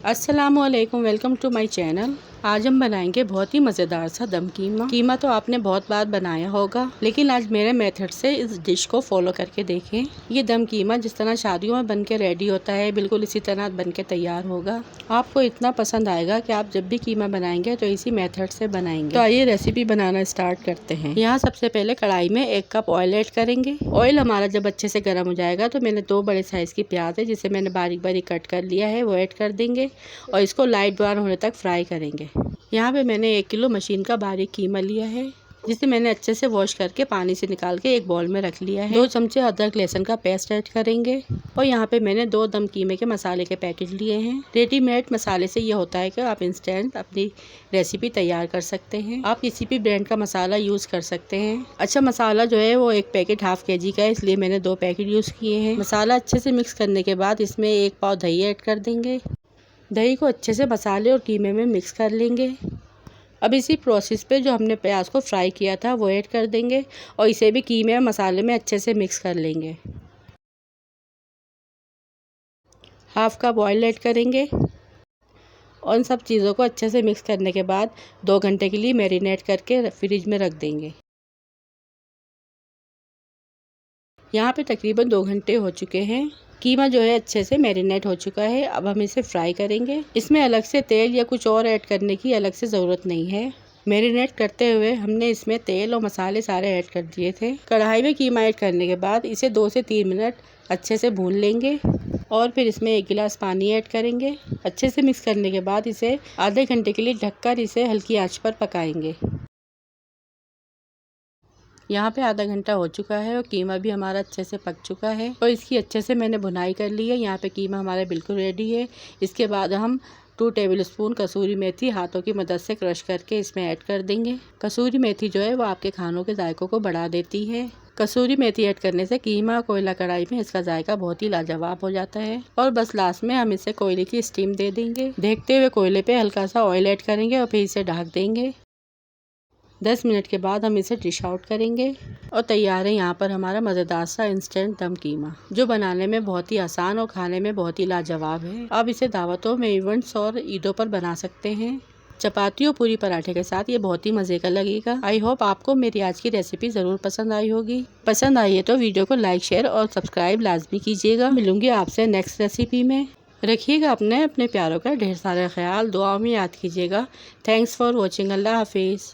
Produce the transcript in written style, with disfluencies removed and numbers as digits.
अस्सलामुअलैकुम, welcome to my channel. आज हम बनाएंगे बहुत ही मज़ेदार सा दम कीमा तो आपने बहुत बार बनाया होगा, लेकिन आज मेरे मेथड से इस डिश को फॉलो करके देखें। ये दम कीमा जिस तरह शादियों में बन के रेडी होता है, बिल्कुल इसी तरह बन के तैयार होगा। आपको इतना पसंद आएगा कि आप जब भी कीमा बनाएंगे तो इसी मेथड से बनाएंगे। तो आइए रेसिपी बनाना स्टार्ट करते हैं। यहाँ सबसे पहले कढ़ाई में 1 कप ऑयल ऐड करेंगे। ऑयल हमारा जब अच्छे से गर्म हो जाएगा तो मैंने 2 बड़े साइज की प्याज है जिसे मैंने बारीक बारीक कट कर लिया है, वो ऐड कर देंगे और इसको लाइट ब्राउन होने तक फ्राई करेंगे। यहाँ पे मैंने 1 किलो मशीन का बारीक कीमा लिया है, जिसे मैंने अच्छे से वॉश करके पानी से निकाल के एक बाउल में रख लिया है। 2 चमचे अदरक लहसुन का पेस्ट ऐड करेंगे और यहाँ पे मैंने 2 दम कीमे के मसाले के पैकेट लिए हैं। रेडीमेड मसाले से ये होता है कि आप इंस्टेंट अपनी रेसिपी तैयार कर सकते हैं। आप किसी भी ब्रांड का मसाला यूज़ कर सकते हैं। अच्छा, मसाला जो है वो 1 पैकेट हाफ kg का है, इसलिए मैंने 2 पैकेट यूज़ किए हैं। मसाला अच्छे से मिक्स करने के बाद इसमें 1 पाव दही ऐड कर देंगे। दही को अच्छे से मसाले और कीमे में मिक्स कर लेंगे। अब इसी प्रोसेस पे जो हमने प्याज को फ्राई किया था वो ऐड कर देंगे और इसे भी कीमे और मसाले में अच्छे से मिक्स कर लेंगे। हाफ कप ऑयल ऐड करेंगे और इन सब चीज़ों को अच्छे से मिक्स करने के बाद 2 घंटे के लिए मैरिनेट करके फ्रिज में रख देंगे। यहाँ पे तकरीबन 2 घंटे हो चुके हैं। कीमा जो है अच्छे से मैरिनेट हो चुका है। अब हम इसे फ्राई करेंगे। इसमें अलग से तेल या कुछ और ऐड करने की अलग से ज़रूरत नहीं है। मैरिनेट करते हुए हमने इसमें तेल और मसाले सारे ऐड कर दिए थे। कढ़ाई में कीमा ऐड करने के बाद इसे 2 से 3 मिनट अच्छे से भून लेंगे और फिर इसमें 1 गिलास पानी ऐड करेंगे। अच्छे से मिक्स करने के बाद इसे आधे घंटे के लिए ढककर इसे हल्की आंच पर पकाएंगे। यहाँ पे आधा घंटा हो चुका है और कीमा भी हमारा अच्छे से पक चुका है और इसकी अच्छे से मैंने भुनाई कर ली है। यहाँ पे कीमा हमारा बिल्कुल रेडी है। इसके बाद हम 2 टेबलस्पून कसूरी मेथी हाथों की मदद से क्रश करके इसमें ऐड कर देंगे। कसूरी मेथी जो है वो आपके खानों के जायकों को बढ़ा देती है। कसूरी मेथी ऐड करने से कीमा कोयला कढ़ाई में इसका जायका बहुत ही लाजवाब हो जाता है। और बस लास्ट में हम इसे कोयले की स्टीम दे देंगे। देखते हुए कोयले पे हल्का सा ऑयल ऐड करेंगे और फिर इसे ढक देंगे। 10 मिनट के बाद हम इसे डिश आउट करेंगे और तैयार है यहाँ पर हमारा मज़ेदार सा इंस्टेंट दम कीमा, जो बनाने में बहुत ही आसान और खाने में बहुत ही लाजवाब है। आप इसे दावतों में, इवेंट्स और ईदों पर बना सकते हैं। चपाती और पूरी पराठे के साथ ये बहुत ही मज़े का लगेगा। आई होप आपको मेरी आज की रेसिपी ज़रूर पसंद आई होगी। पसंद आई है तो वीडियो को लाइक, शेयर और सब्सक्राइब लाजमी कीजिएगा। मिलूंगी आपसे नेक्स्ट रेसिपी में। रखिएगा अपने प्यारों का ढेर सारा ख्याल। दुआओं में याद कीजिएगा। Thanks for watching. अल्लाह हाफिज़।